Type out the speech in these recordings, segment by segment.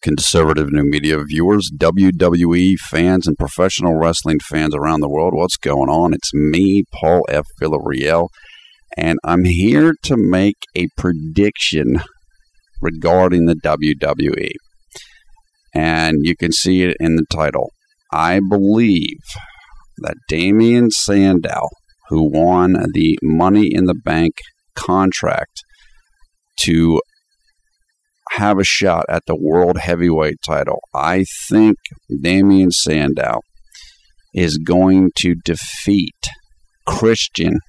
conservative new media viewers, WWE fans, and professional wrestling fans around the world. What's going on? It's me, Paul F. Villarreal, and I'm here to make a prediction regarding the WWE. And you can see it in the title. I believe that Damien Sandow, who won the Money in the Bank contract to have a shot at the World Heavyweight title, I think Damien Sandow is going to defeat Christian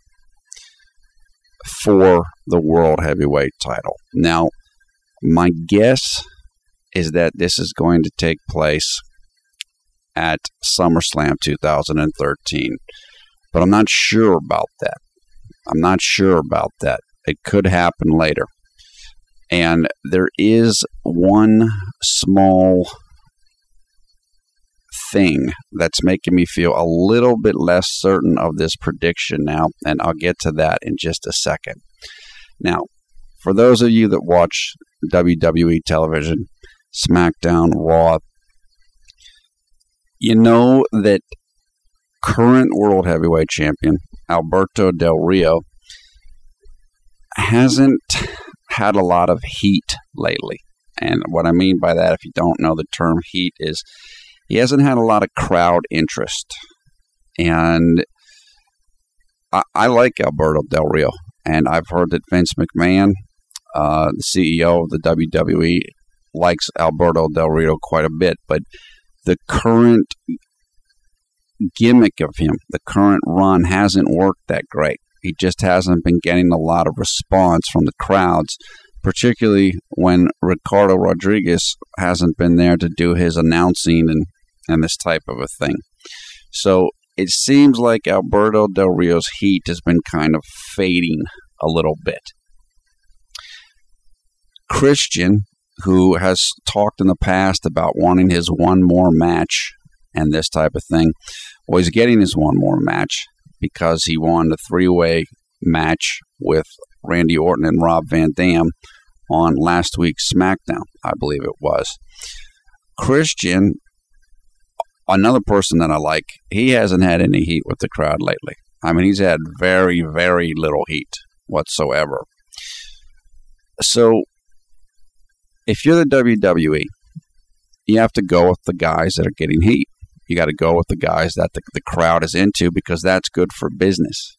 for the World Heavyweight title. Now, my guess is that this is going to take place at SummerSlam 2013, but I'm not sure about that. It could happen later. And there is one small thing that's making me feel a little bit less certain of this prediction now, and I'll get to that in just a second. Now, for those of you that watch WWE television, SmackDown, Raw, you know that current World Heavyweight Champion Alberto Del Rio hasn't had a lot of heat lately. And what I mean by that, if you don't know the term heat, is he hasn't had a lot of crowd interest. And I like Alberto Del Rio, and I've heard that Vince McMahon, the CEO of the WWE, likes Alberto Del Rio quite a bit, but the current gimmick of him, the current run, hasn't worked that great. He just hasn't been getting a lot of response from the crowds, particularly when Ricardo Rodriguez hasn't been there to do his announcing and this type of a thing. So it seems like Alberto Del Rio's heat has been kind of fading a little bit. Christian, who has talked in the past about wanting his one more match and this type of thing, well, he's getting his one more match because he won the three-way match with Randy Orton and Rob Van Dam on last week's SmackDown, I believe it was. Christian, another person that I like, he hasn't had any heat with the crowd lately. I mean, he's had very, very little heat whatsoever. So, if you're the WWE, you have to go with the guys that are getting heat. You got to go with the guys that the crowd is into, because that's good for business.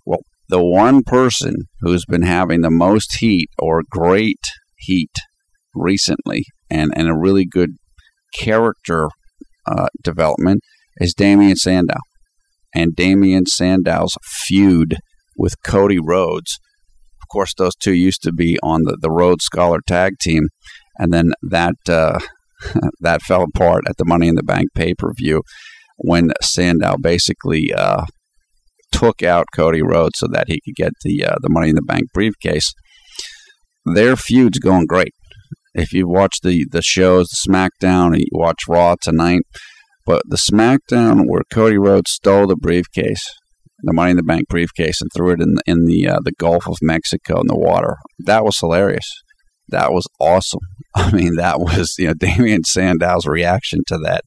Well, the one person who's been having the most heat, or great heat recently, and a really good character development, is Damien Sandow. And Damien Sandow's feud with Cody Rhodes. Of course, those two used to be on the Rhodes Scholar tag team, and then that that fell apart at the Money in the Bank pay-per-view when Sandow basically took out Cody Rhodes so that he could get the Money in the Bank briefcase. Their feud's going great. If you watch the shows, the SmackDown, and you watch Raw tonight, but the SmackDown where Cody Rhodes stole the briefcase, the Money in the Bank briefcase, and threw it in the Gulf of Mexico in the water, that was hilarious. That was awesome. I mean, that was, Damien Sandow's reaction to that,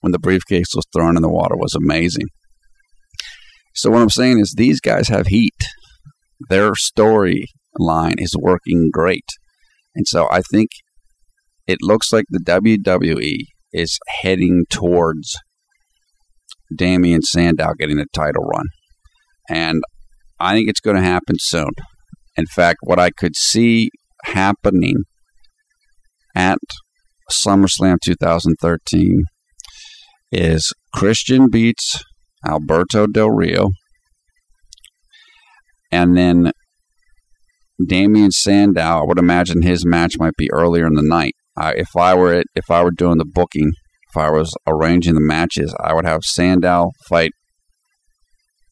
when the briefcase was thrown in the water, was amazing. So what I'm saying is, these guys have heat. Their storyline is working great. And so I think it looks like the WWE is heading towards Damien Sandow getting a title run. And I think it's going to happen soon. In fact, what I could see happening at SummerSlam 2013 is Christian beats Alberto Del Rio, and then Damien Sandow, I would imagine his match might be earlier in the night. If I were doing the booking, if I was arranging the matches, I would have Sandow fight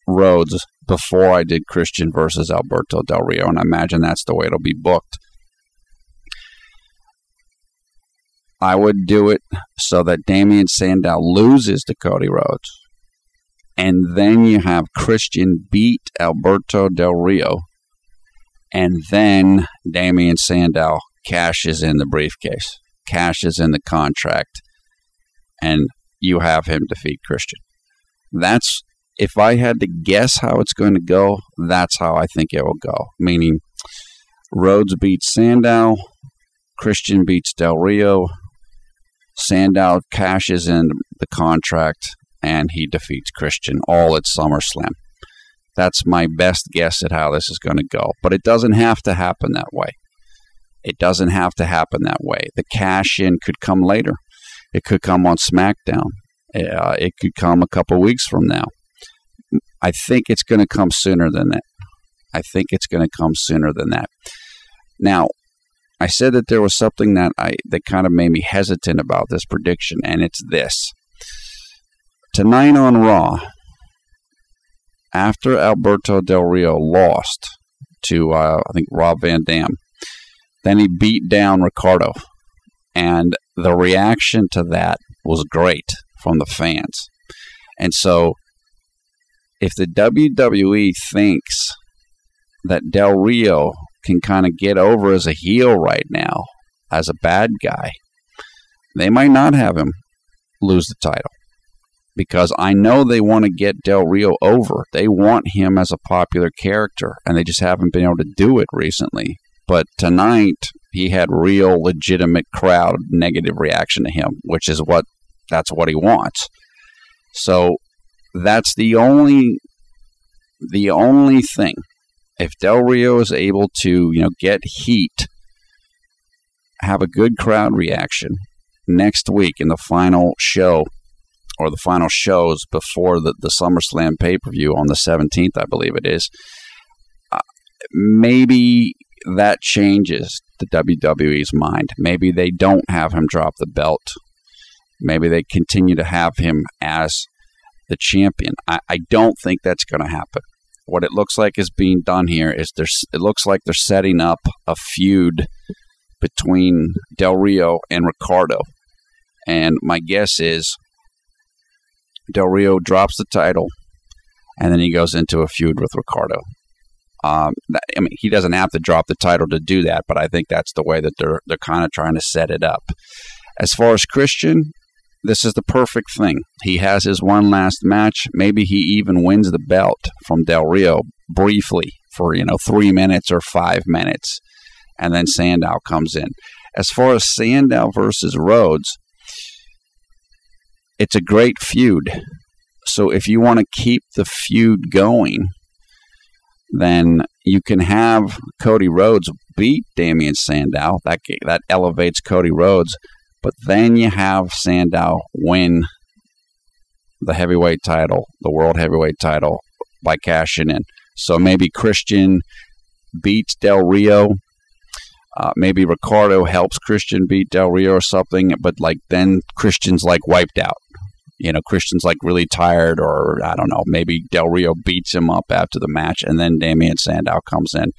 Rhodes before I did Christian versus Alberto Del Rio, and I imagine that's the way it'll be booked. I would do it so that Damien Sandow loses to Cody Rhodes, and then you have Christian beat Alberto Del Rio, and then Damien Sandow cashes in the briefcase, cashes in the contract, and you have him defeat Christian. That's, if I had to guess how it's going to go, that's how I think it will go. Meaning, Rhodes beats Sandow, Christian beats Del Rio, Sandow cashes in the contract, and he defeats Christian, all at SummerSlam. That's my best guess at how this is going to go. But it doesn't have to happen that way. It doesn't have to happen that way. The cash-in could come later. It could come on SmackDown. It could come a couple weeks from now. I think it's going to come sooner than that. I think it's going to come sooner than that. Now, I said that there was something that kind of made me hesitant about this prediction, and it's this. Tonight on Raw, after Alberto Del Rio lost to, I think, Rob Van Dam, then he beat down Ricardo, and the reaction to that was great from the fans. And so, if the WWE thinks that Del Rio can kind of get over as a heel right now, as a bad guy, they might not have him lose the title. Because I know they want to get Del Rio over. They want him as a popular character, and they just haven't been able to do it recently. But tonight, he had real, legitimate crowd negative reaction to him, which is that's what he wants. So that's the only thing. If Del Rio is able to, get heat, have a good crowd reaction next week in the final show, or the final shows before the SummerSlam pay-per-view on the 17th, I believe it is, maybe that changes the WWE's mind. Maybe they don't have him drop the belt. Maybe they continue to have him as the champion. I don't think that's going to happen. What it looks like is being done here is it looks like they're setting up a feud between Del Rio and Ricardo. And my guess is Del Rio drops the title, and then he goes into a feud with Ricardo. He doesn't have to drop the title to do that, but I think that's the way that they're kind of trying to set it up. As far as Christian, this is the perfect thing. He has his one last match. Maybe he even wins the belt from Del Rio briefly for 3 minutes or 5 minutes, and then Sandow comes in. As far as Sandow versus Rhodes, it's a great feud. So if you want to keep the feud going, then you can have Cody Rhodes beat Damien Sandow. That elevates Cody Rhodes. But then you have Sandow win the heavyweight title, the world heavyweight title, by cashing in. So maybe Christian beats Del Rio. Maybe Ricardo helps Christian beat Del Rio or something. But then Christian's wiped out. Christian's really tired, or I don't know, maybe Del Rio beats him up after the match, and then Damien Sandow comes in.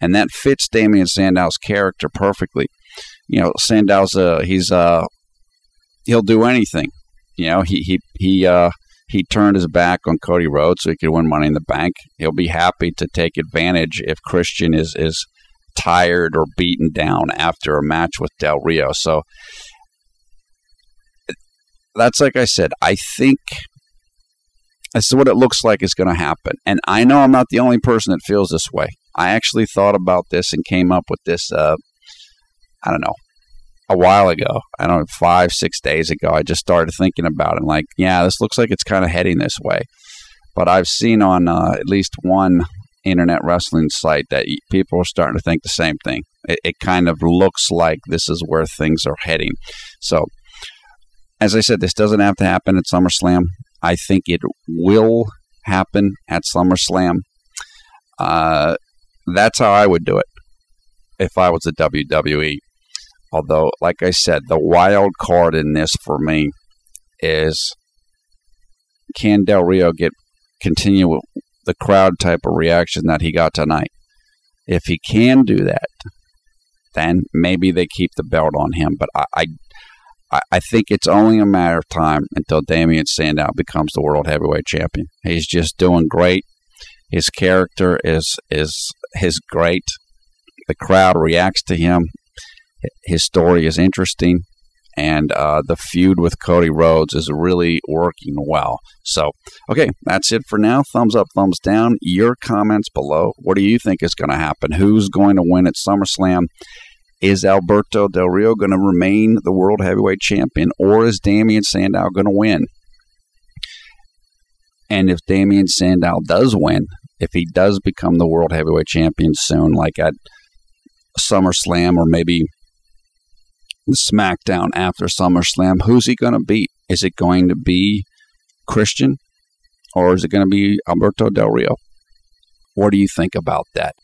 And that fits Damien Sandow's character perfectly. Sandow's he'll do anything. He turned his back on Cody Rhodes so he could win Money in the Bank. He'll be happy to take advantage if Christian is tired or beaten down after a match with Del Rio. So that's, like I said, I think this is what it looks like is going to happen. And I know I'm not the only person that feels this way. I actually thought about this and came up with this, I don't know, a while ago. 5-6 days ago. I just started thinking about it. This looks like it's kind of heading this way. But I've seen on at least one internet wrestling site that people are starting to think the same thing. It kind of looks like this is where things are heading. So, as I said, this doesn't have to happen at SummerSlam. I think it will happen at SummerSlam. That's how I would do it if I was the WWE. Although, like I said, the wild card in this for me is, can Del Rio continue the crowd type of reaction that he got tonight? If he can do that, then maybe they keep the belt on him. But I think it's only a matter of time until Damien Sandow becomes the world heavyweight champion. He's just doing great. His character is great. The crowd reacts to him. His story is interesting, and the feud with Cody Rhodes is really working well. So, okay, that's it for now. Thumbs up, thumbs down. Your comments below. What do you think is going to happen? Who's going to win at SummerSlam? Is Alberto Del Rio going to remain the World Heavyweight Champion, or is Damien Sandow going to win? And if Damien Sandow does win, if he does become the World Heavyweight Champion soon, like at SummerSlam or maybe SmackDown after SummerSlam, who's he going to beat? Is it going to be Christian, or is it going to be Alberto Del Rio? What do you think about that?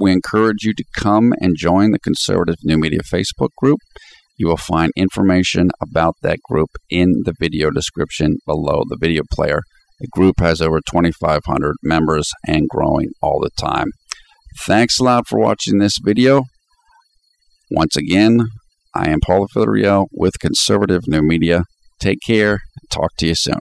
We encourage you to come and join the Conservative New Media Facebook group. You will find information about that group in the video description below the video player. The group has over 2,500 members and growing all the time. Thanks a lot for watching this video. Once again, I am Paulo Villarreal with Conservative New Media. Take care and talk to you soon.